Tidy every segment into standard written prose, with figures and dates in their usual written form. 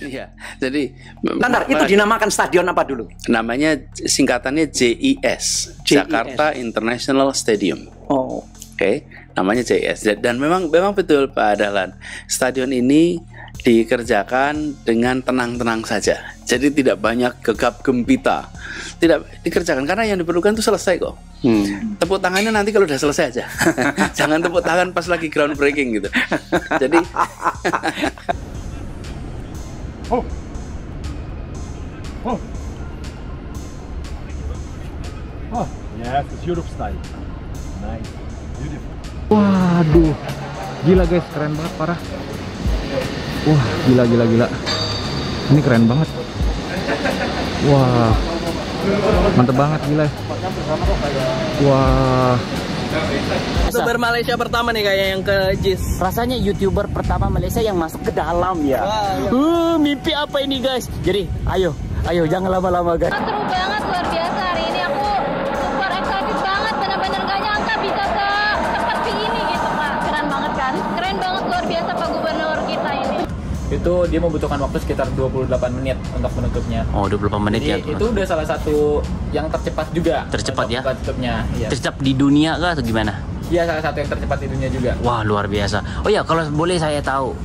Iya, jadi Standar itu dinamakan stadion apa dulu? namanya singkatannya JIS, Jakarta International Stadium. Oh, Oke, namanya JIS. Dan memang betul Pak Dahlan, stadion ini dikerjakan dengan tenang-tenang saja. Jadi tidak banyak gegap gempita. Tidak dikerjakan karena yang diperlukan itu selesai kok. Tepuk tangannya nanti kalau udah selesai aja. Jangan tepuk tangan pas lagi groundbreaking gitu. Jadi Oh. Oh, yes, it's Europe style. Nice, beautiful. Waduh, gila guys, keren banget parah. Wah, gila. Ini keren banget. Wah, mantep banget gila. Wah. YouTuber Malaysia pertama nih kayak yang ke JIS. Rasanya YouTuber pertama Malaysia yang masuk ke dalam ya. Mimpi apa ini guys? Jadi ayo jangan lama-lama guys. Seru banget, luar biasa. Hari ini aku super excited banget, benar-benar gak nyangka bisa seperti ini gitu Pak. Keren banget kan? Keren banget, luar biasa Pak Gubernur kita ini. Itu dia membutuhkan waktu sekitar 28 menit untuk menutupnya. Oh, 28 menit ya. Itu udah salah satu yang tercepat juga. Tercepat ya? Tutupnya. Ya. Tercepat di dunia kah atau gimana? Iya, salah satu yang tercepat di dunia juga. Wah, luar biasa. Oh ya, kalau boleh saya tahu,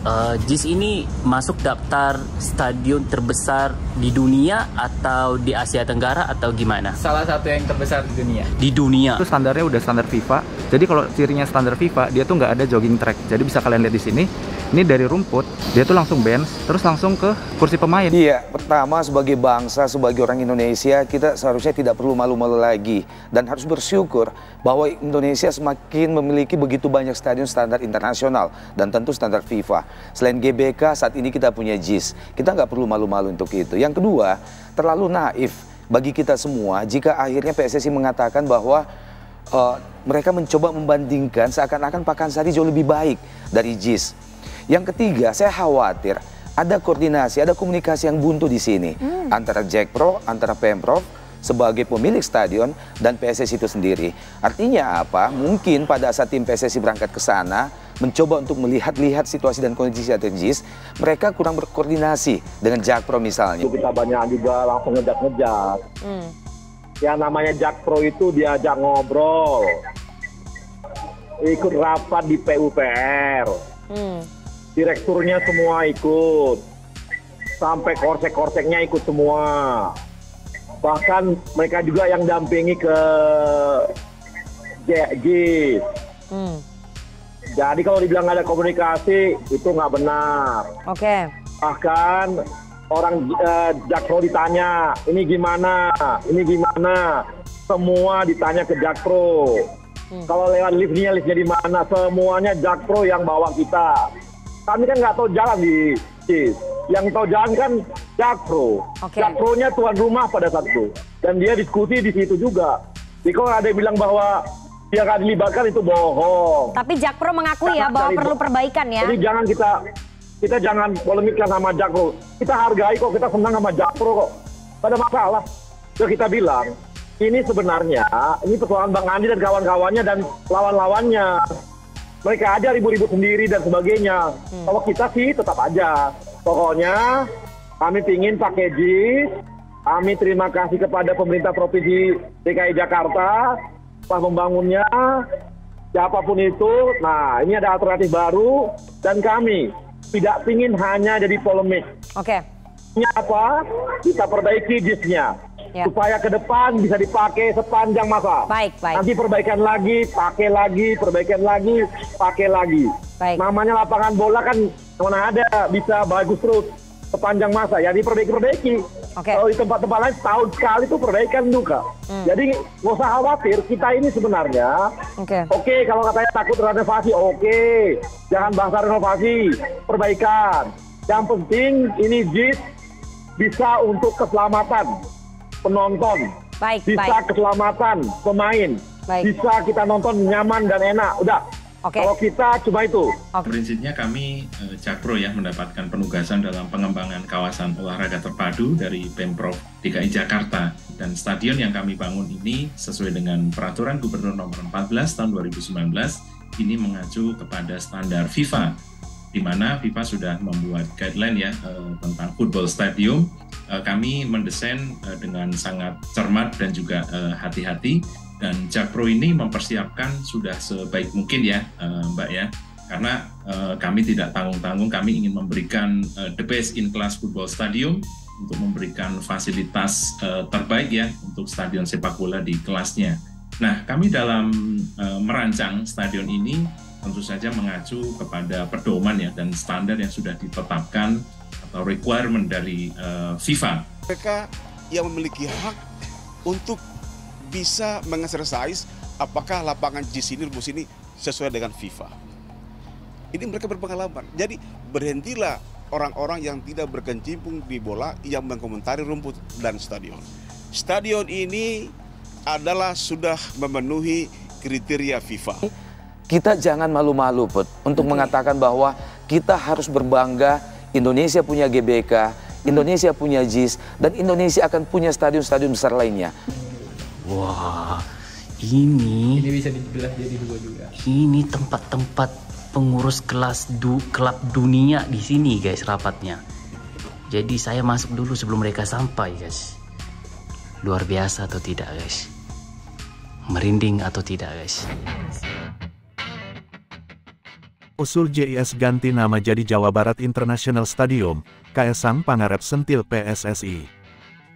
JIS ini masuk daftar stadion terbesar di dunia atau di Asia Tenggara atau gimana? Salah satu yang terbesar di dunia. Di dunia. Itu standarnya udah standar FIFA. Jadi kalau cirinya standar FIFA, dia tuh nggak ada jogging track. Jadi bisa kalian lihat di sini. Ini dari rumput, dia tuh langsung bench, terus langsung ke kursi pemain. Iya, pertama sebagai bangsa, sebagai orang Indonesia, kita seharusnya tidak perlu malu-malu lagi. Dan harus bersyukur bahwa Indonesia semakin memiliki begitu banyak stadion standar internasional dan tentu standar FIFA. Selain GBK, saat ini kita punya JIS. Kita nggak perlu malu-malu untuk itu. Yang kedua, terlalu naif bagi kita semua jika akhirnya PSSI mengatakan bahwa mereka mencoba membandingkan seakan-akan Pakansari jauh lebih baik dari JIS. Yang ketiga, saya khawatir ada koordinasi, ada komunikasi yang buntu di sini antara Jakpro, antara Pemprov sebagai pemilik stadion dan PSSI itu sendiri. Artinya apa? Mungkin pada saat tim PSSI berangkat ke sana mencoba untuk melihat-lihat situasi dan kondisi strategis, mereka kurang berkoordinasi dengan Jakpro misalnya. Kita banyak juga langsung ngejak-ngejak. Yang namanya Jakpro itu diajak ngobrol, ikut rapat di PUPR. Direkturnya semua ikut, sampai korsek-korseknya ikut semua. Bahkan mereka juga yang dampingi ke JIS. Jadi kalau dibilang ada komunikasi, itu nggak benar. Oke. Bahkan orang Jakpro ditanya, ini gimana, semua ditanya ke Jakpro. Kalau lewat liftnya di mana, semuanya Jakpro yang bawa kita. Kami kan nggak tahu jalan di JIS. Yang tahu jalan kan Jakpro. Jakpro-nya tuan rumah pada saat itu. Dan dia diskusi di situ juga. Jadi kalau ada yang bilang bahwa dia nggak dilibatkan, itu bohong. Tapi Jakpro mengakui ya bahwa perlu perbaikan ya. Jadi jangan kita jangan polemikkan sama Jakpro. Kita hargai kok, kita senang sama Jakpro kok. Tidak ada masalah. Jadi kita bilang, ini sebenarnya, ini persoalan Bang Andi dan kawan-kawannya dan lawan-lawannya. Mereka aja ribut-ribut sendiri dan sebagainya. Kalau kita sih tetap aja. Pokoknya kami pingin pakai JIS. Kami terima kasih kepada pemerintah Provinsi DKI Jakarta telah membangunnya. Siapapun itu, nah ini ada alternatif baru. Dan kami tidak pingin hanya jadi polemik. Oke. Ini apa? Kita perbaiki JIS-nya. Ya. Supaya ke depan bisa dipakai sepanjang masa. Baik. Nanti perbaikan lagi, pakai lagi, perbaikan lagi, pakai lagi. Baik. Namanya lapangan bola kan mana ada bisa bagus terus sepanjang masa. Ya diperbaiki. Kalau di tempat-tempat lain tahun sekali itu perbaikan juga. Jadi nggak usah khawatir. Kita ini sebenarnya oke, kalau katanya takut renovasi, oke. Jangan bahas renovasi, perbaikan. Yang penting ini JIS bisa untuk keselamatan penonton, bisa keselamatan pemain, bisa kita nonton nyaman dan enak, udah. Kalau kita cuma itu. Prinsipnya kami Jakpro ya mendapatkan penugasan dalam pengembangan kawasan olahraga terpadu dari Pemprov DKI Jakarta, dan stadion yang kami bangun ini sesuai dengan Peraturan Gubernur Nomor 14 Tahun 2019 ini mengacu kepada standar FIFA di mana FIFA sudah membuat guideline ya tentang football stadium. Kami mendesain dengan sangat cermat dan juga hati-hati, dan Jakpro ini mempersiapkan sudah sebaik mungkin ya Mbak ya, karena kami tidak tanggung-tanggung, kami ingin memberikan the best in class football stadium untuk memberikan fasilitas terbaik ya untuk stadion sepak bola di kelasnya. Nah, kami dalam merancang stadion ini tentu saja mengacu kepada pedoman ya dan standar yang sudah ditetapkan atau requirement dari FIFA. Mereka yang memiliki hak untuk bisa mengeksersis apakah lapangan JIS ini, rumus ini sesuai dengan FIFA. Ini mereka berpengalaman. Jadi berhentilah orang-orang yang tidak berkecimpung di bola yang mengomentari rumput dan stadion. Stadion ini adalah sudah memenuhi kriteria FIFA. Kita jangan malu-malu, Put, untuk mengatakan bahwa kita harus berbangga. Indonesia punya GBK, Indonesia punya JIS, dan Indonesia akan punya stadion-stadion besar lainnya. Wah, ini bisa dibelah jadi dua juga. Ini tempat-tempat pengurus klub dunia di sini, guys, rapatnya. Jadi saya masuk dulu sebelum mereka sampai, guys. Luar biasa atau tidak, guys? Merinding atau tidak, guys? Usul JIS ganti nama jadi Jawa Barat International Stadium, Kaesang Pangarep sentil PSSI.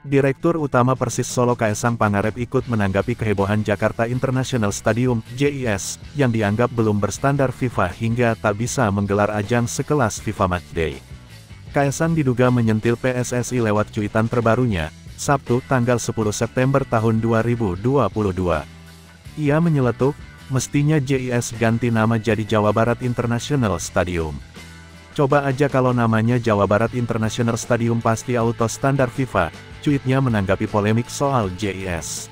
Direktur Utama Persis Solo Kaesang Pangarep ikut menanggapi kehebohan Jakarta International Stadium, JIS, yang dianggap belum berstandar FIFA hingga tak bisa menggelar ajang sekelas FIFA Matchday. Kaesang diduga menyentil PSSI lewat cuitan terbarunya, Sabtu tanggal 10 September tahun 2022. Ia menyeletuk, mestinya JIS ganti nama jadi Jawa Barat International Stadium. Coba aja kalau namanya Jawa Barat International Stadium pasti auto standar FIFA, cuitnya menanggapi polemik soal JIS.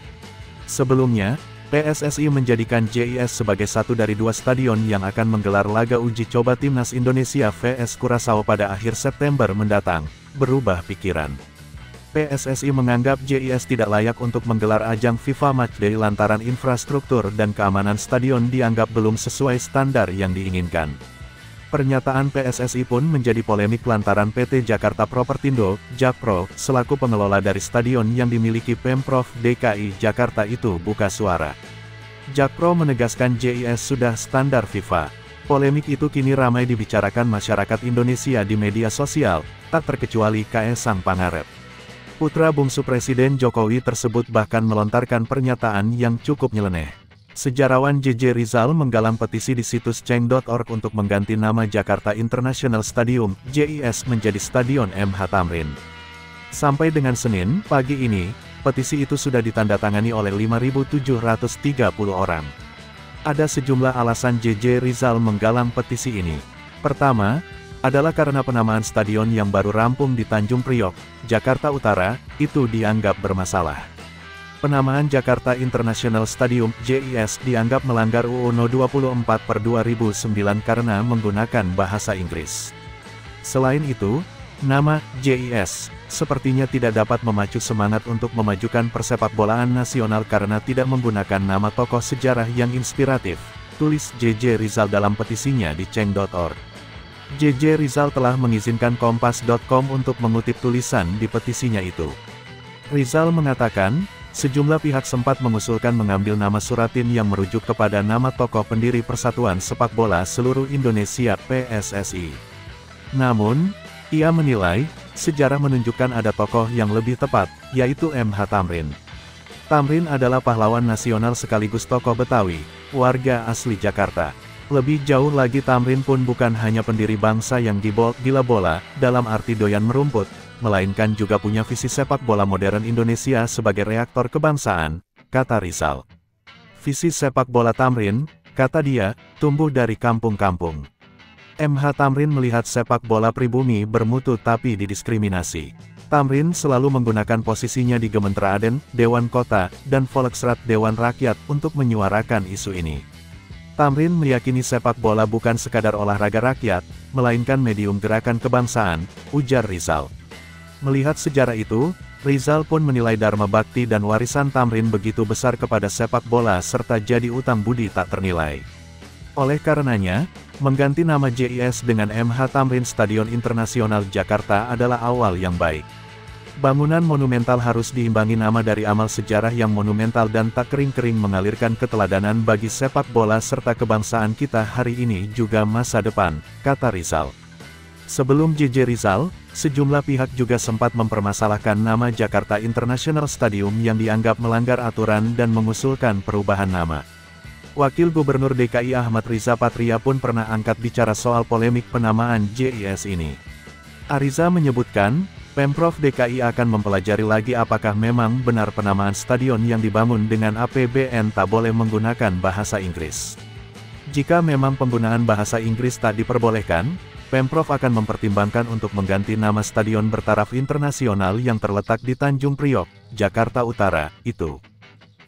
Sebelumnya, PSSI menjadikan JIS sebagai satu dari dua stadion yang akan menggelar laga uji coba Timnas Indonesia vs Curaçao pada akhir September mendatang, berubah pikiran. PSSI menganggap JIS tidak layak untuk menggelar ajang FIFA Matchday lantaran infrastruktur dan keamanan stadion dianggap belum sesuai standar yang diinginkan. Pernyataan PSSI pun menjadi polemik lantaran PT Jakarta Propertindo, Jakpro, selaku pengelola dari stadion yang dimiliki Pemprov DKI Jakarta itu buka suara. Jakpro menegaskan JIS sudah standar FIFA. Polemik itu kini ramai dibicarakan masyarakat Indonesia di media sosial, tak terkecuali Kaesang Pangarep. Putra bungsu Presiden Jokowi tersebut bahkan melontarkan pernyataan yang cukup nyeleneh. Sejarawan JJ Rizal menggalang petisi di situs change.org untuk mengganti nama Jakarta International Stadium, JIS menjadi Stadion MH Tamrin. Sampai dengan Senin pagi ini, petisi itu sudah ditandatangani oleh 5.730 orang. Ada sejumlah alasan JJ Rizal menggalang petisi ini. Pertama, adalah karena penamaan stadion yang baru rampung di Tanjung Priok, Jakarta Utara, itu dianggap bermasalah. Penamaan Jakarta International Stadium, JIS, dianggap melanggar UU No 24/2009 karena menggunakan bahasa Inggris. Selain itu, nama JIS sepertinya tidak dapat memacu semangat untuk memajukan persepakbolaan nasional karena tidak menggunakan nama tokoh sejarah yang inspiratif, tulis JJ Rizal dalam petisinya di change.org. JJ Rizal telah mengizinkan Kompas.com untuk mengutip tulisan di petisinya itu. Rizal mengatakan, sejumlah pihak sempat mengusulkan mengambil nama Suratin yang merujuk kepada nama tokoh pendiri Persatuan Sepak Bola Seluruh Indonesia (PSSI). Namun, ia menilai, sejarah menunjukkan ada tokoh yang lebih tepat, yaitu MH Tamrin. Tamrin adalah pahlawan nasional sekaligus tokoh Betawi, warga asli Jakarta. Lebih jauh lagi Tamrin pun bukan hanya pendiri bangsa yang gila bola, dalam arti doyan merumput, melainkan juga punya visi sepak bola modern Indonesia sebagai reaktor kebangsaan, kata Rizal. Visi sepak bola Tamrin, kata dia, tumbuh dari kampung-kampung. MH Tamrin melihat sepak bola pribumi bermutu tapi didiskriminasi. Tamrin selalu menggunakan posisinya di Gemeentera Aden, Dewan Kota, dan Volksraad Dewan Rakyat untuk menyuarakan isu ini. Tamrin meyakini sepak bola bukan sekadar olahraga rakyat, melainkan medium gerakan kebangsaan, ujar Rizal. Melihat sejarah itu, Rizal pun menilai dharma bakti dan warisan Tamrin begitu besar kepada sepak bola serta jadi utang budi tak ternilai. Oleh karenanya, Mengganti nama JIS dengan MH Tamrin Stadion Internasional Jakarta adalah awal yang baik. Bangunan monumental harus diimbangi nama dari amal sejarah yang monumental dan tak kering-kering mengalirkan keteladanan bagi sepak bola serta kebangsaan kita hari ini juga masa depan, kata Rizal. Sebelum JJ Rizal, sejumlah pihak juga sempat mempermasalahkan nama Jakarta International Stadium yang dianggap melanggar aturan dan mengusulkan perubahan nama. Wakil Gubernur DKI Ahmad Riza Patria pun pernah angkat bicara soal polemik penamaan JIS ini. Ariza menyebutkan, Pemprov DKI akan mempelajari lagi apakah memang benar penamaan stadion yang dibangun dengan APBN tak boleh menggunakan bahasa Inggris. Jika memang penggunaan bahasa Inggris tak diperbolehkan, Pemprov akan mempertimbangkan untuk mengganti nama stadion bertaraf internasional yang terletak di Tanjung Priok, Jakarta Utara, itu.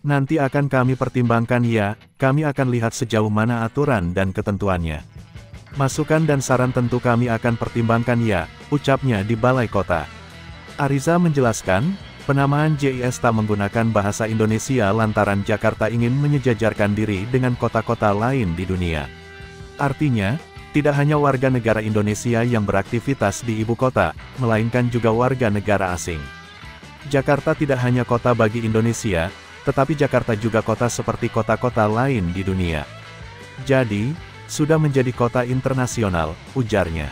Nanti akan kami pertimbangkan ya, kami akan lihat sejauh mana aturan dan ketentuannya. Masukan dan saran tentu kami akan pertimbangkan ya, ucapnya di Balai Kota. Ariza menjelaskan, penamaan JIS tak menggunakan bahasa Indonesia lantaran Jakarta ingin menyejajarkan diri dengan kota-kota lain di dunia. Artinya, tidak hanya warga negara Indonesia yang beraktivitas di ibu kota, melainkan juga warga negara asing. Jakarta tidak hanya kota bagi Indonesia, tetapi Jakarta juga kota seperti kota-kota lain di dunia. Jadi, sudah menjadi kota internasional, ujarnya.